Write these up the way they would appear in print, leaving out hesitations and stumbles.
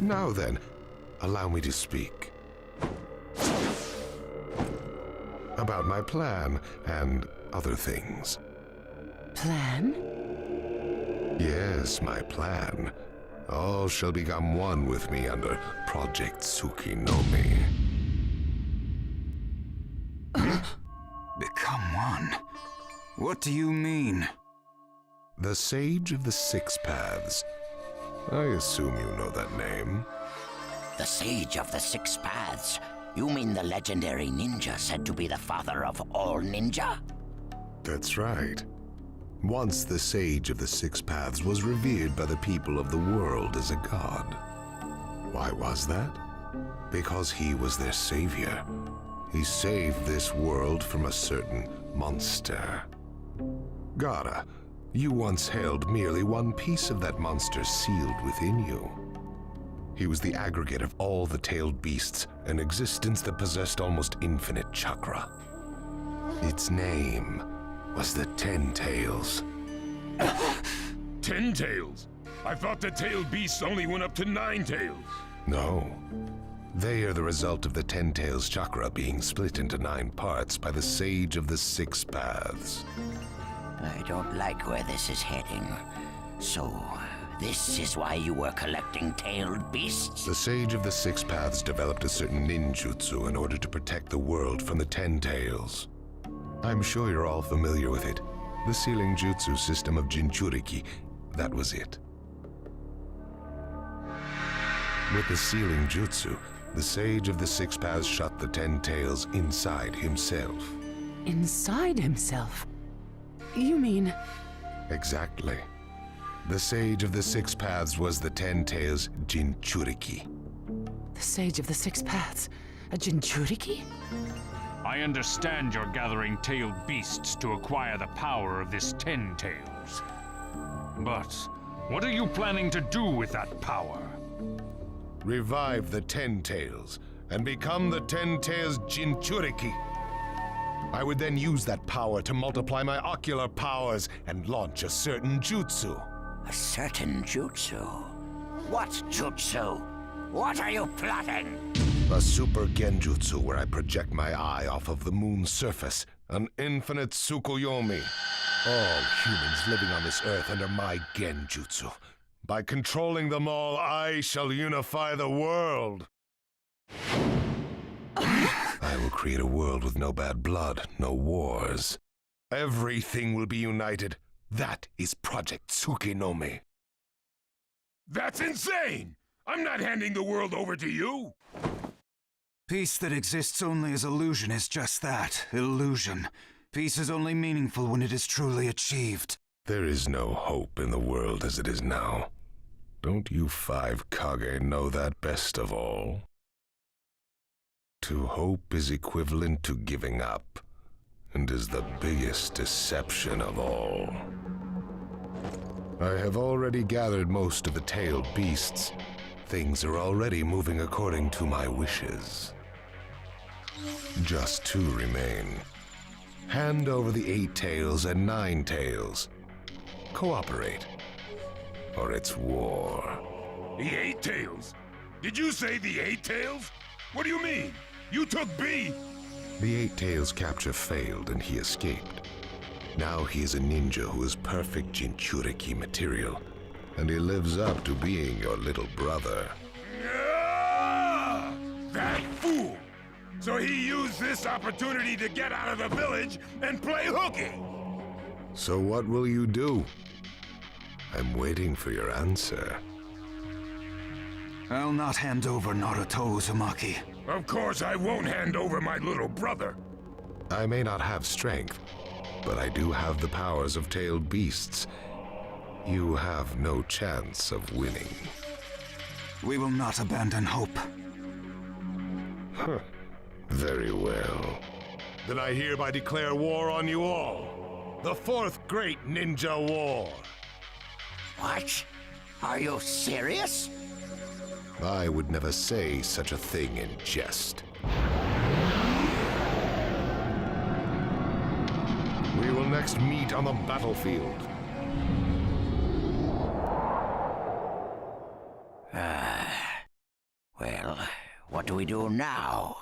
Now then, allow me to speak. About my plan and other things. Plan? Yes, my plan. All shall become one with me under Project Tsukinome. Become one? What do you mean? The Sage of the Six Paths. I assume you know that name. The Sage of the Six Paths? You mean the legendary ninja said to be the father of all ninja? That's right. Once the Sage of the Six Paths was revered by the people of the world as a god. Why was that? Because he was their savior. He saved this world from a certain monster. Gaara, you once held merely one piece of that monster sealed within you. He was the aggregate of all the tailed beasts, an existence that possessed almost infinite chakra. Its name was the Ten Tails. 10 tails? I thought the tailed beasts only went up to 9 tails. No. They are the result of the Ten Tails chakra being split into 9 parts by the Sage of the Six Paths. I don't like where this is heading. So, this is why you were collecting tailed beasts? The Sage of the Six Paths developed a certain ninjutsu in order to protect the world from the Ten Tails. I'm sure you're all familiar with it. The sealing jutsu system of Jinchuriki. That was it. With the sealing jutsu, the Sage of the Six Paths shut the Ten Tails inside himself. Inside himself? You mean... Exactly. The Sage of the Six Paths was the Ten Tails Jinchuriki. the Sage of the Six Paths? A Jinchuriki? I understand you're gathering tailed beasts to acquire the power of this Ten Tails. But what are you planning to do with that power? Revive the Ten Tails and become the Ten Tails Jinchuriki. I would then use that power to multiply my ocular powers and launch a certain jutsu. A certain jutsu? What jutsu? What are you plotting? A super genjutsu where I project my eye off of the moon's surface. An infinite Tsukuyomi. All humans living on this earth under my genjutsu. By controlling them all, I shall unify the world. I will create a world with no bad blood, no wars. Everything will be united. That is Project Tsukinome. That's insane! I'm not handing the world over to you! Peace that exists only as illusion is just that, illusion. Peace is only meaningful when it is truly achieved. There is no hope in the world as it is now. Don't you 5 Kage know that best of all? To hope is equivalent to giving up, and is the biggest deception of all. I have already gathered most of the tailed beasts. Things are already moving according to my wishes. Just 2 remain. Hand over the 8 tails and 9 tails. Cooperate, or it's war. The 8 tails? Did you say the 8 tails? What do you mean? You took B! The 8 tails capture failed and he escaped. Now he is a ninja who is perfect Jinchuriki material, and he lives up to being your little brother. Ah! That fool! So he used this opportunity to get out of the village and play hooky! So what will you do? I'm waiting for your answer. I'll not hand over Naruto Uzumaki. Of course I won't hand over my little brother. I may not have strength, but I do have the powers of tailed beasts. You have no chance of winning. We will not abandon hope. Huh. Very well. Then I hereby declare war on you all. The 4th Great Ninja War. What? Are you serious? I would never say such a thing in jest. We will next meet on the battlefield. do we do now?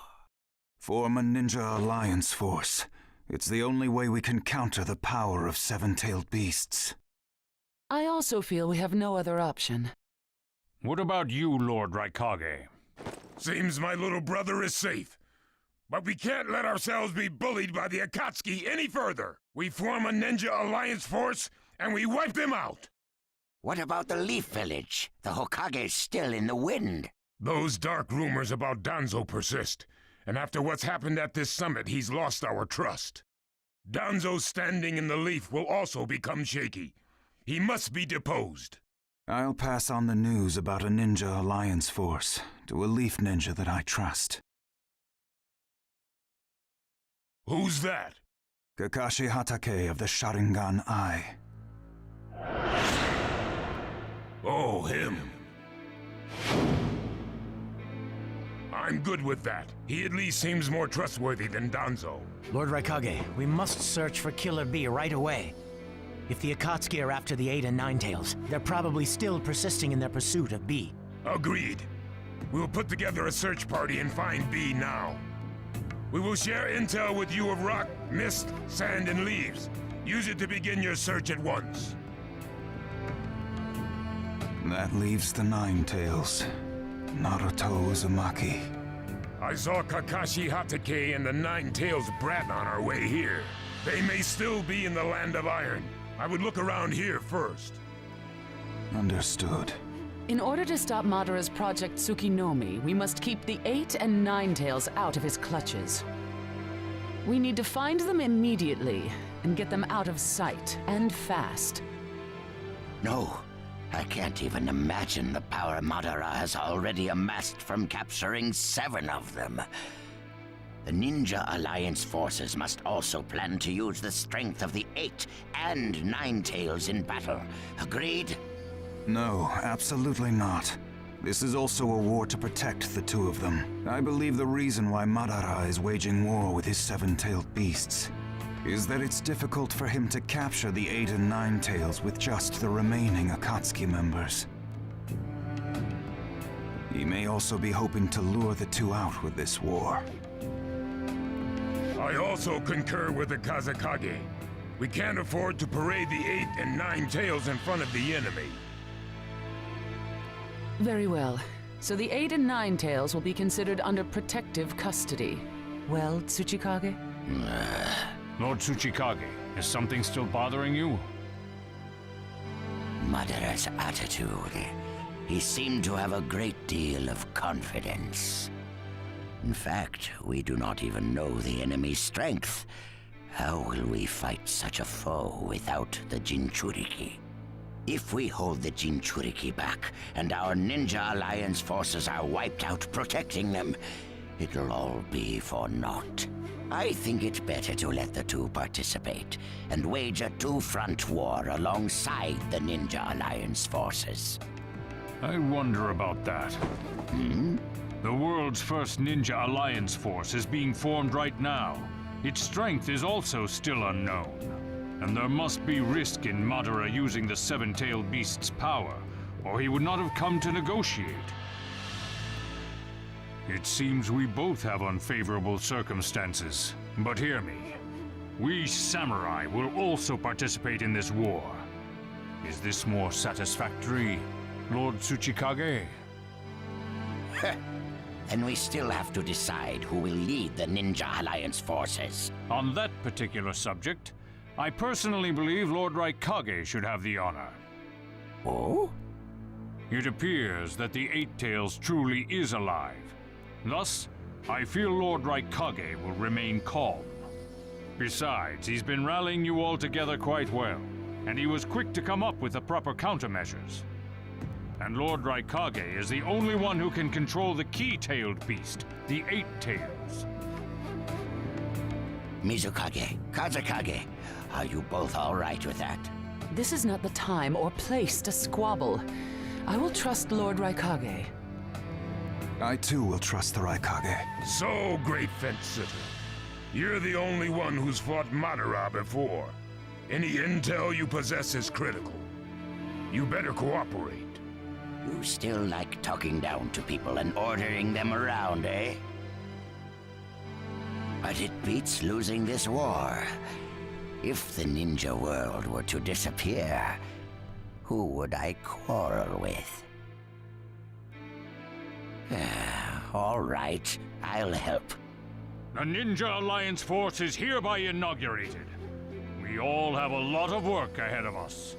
Form a ninja alliance force. It's the only way we can counter the power of seven-tailed beasts. I also feel we have no other option. What about you, Lord Raikage? Seems my little brother is safe. But we can't let ourselves be bullied by the Akatsuki any further. We form a ninja alliance force, and we wipe them out. What about the Leaf Village? The Hokage's still in the wind. Those dark rumors about Danzo persist, and after what's happened at this summit, he's lost our trust. Danzo's standing in the Leaf will also become shaky. He must be deposed. I'll pass on the news about a ninja alliance force to a leaf ninja that I trust. Who's that? Kakashi Hatake of the Sharingan Eye. Oh, him. I'm good with that. He at least seems more trustworthy than Danzo. Lord Raikage, we must search for Killer Bee right away. If the Akatsuki are after the 8 and 9 tails, they're probably still persisting in their pursuit of Bee. Agreed. We'll put together a search party and find B now. We will share intel with you of rock, mist, sand, and leaves. Use it to begin your search at once. That leaves the Nine Tails. Naruto Uzumaki. I saw Kakashi Hatake and the Nine Tails brat on our way here. They may still be in the Land of Iron. I would look around here first. Understood. In order to stop Madara's Project Tsukinomi, we must keep the 8 and 9 tails out of his clutches. We need to find them immediately and get them out of sight, and fast. No, I can't even imagine the power Madara has already amassed from capturing 7 of them. The Ninja Alliance forces must also plan to use the strength of the 8 and 9 tails in battle. Agreed? No, absolutely not. This is also a war to protect the 2 of them. I believe the reason why Madara is waging war with his 7-tailed beasts is that it's difficult for him to capture the 8 and 9 tails with just the remaining Akatsuki members. He may also be hoping to lure the 2 out with this war. I also concur with the Kazekage. We can't afford to parade the 8 and 9 tails in front of the enemy. Very well. So the 8 and 9 tails will be considered under protective custody. Well, Tsuchikage? Lord Tsuchikage, is something still bothering you? Madara's attitude. He seemed to have a great deal of confidence. In fact, we do not even know the enemy's strength. How will we fight such a foe without the Jinchuriki? If we hold the Jinchuriki back, and our Ninja Alliance forces are wiped out protecting them, it'll all be for naught. I think it better to let the 2 participate, and wage a 2-front war alongside the Ninja Alliance forces. I wonder about that. The world's first Ninja Alliance force is being formed right now. Its strength is also still unknown. And there must be risk in Madara using the 7-tailed beast's power, or he would not have come to negotiate. It seems we both have unfavorable circumstances. But hear me. We samurai will also participate in this war. Is this more satisfactory, Lord Tsuchikage? Then we still have to decide who will lead the Ninja Alliance forces. On that particular subject, I personally believe Lord Raikage should have the honor. Oh? It appears that the 8 Tails truly is alive. Thus, I feel Lord Raikage will remain calm. Besides, he's been rallying you all together quite well, and he was quick to come up with the proper countermeasures. And Lord Raikage is the only one who can control the key-tailed beast, the 8 Tails. Mizukage, Kazekage, are you both all right with that? This is not the time or place to squabble. I will trust Lord Raikage. I too will trust the Raikage. So, great fence sitter. You're the only one who's fought Madara before. Any intel you possess is critical. You better cooperate. You still like talking down to people and ordering them around, eh? But it beats losing this war. If the ninja world were to disappear, who would I quarrel with? All right, I'll help. The Ninja Alliance force is hereby inaugurated. We all have a lot of work ahead of us.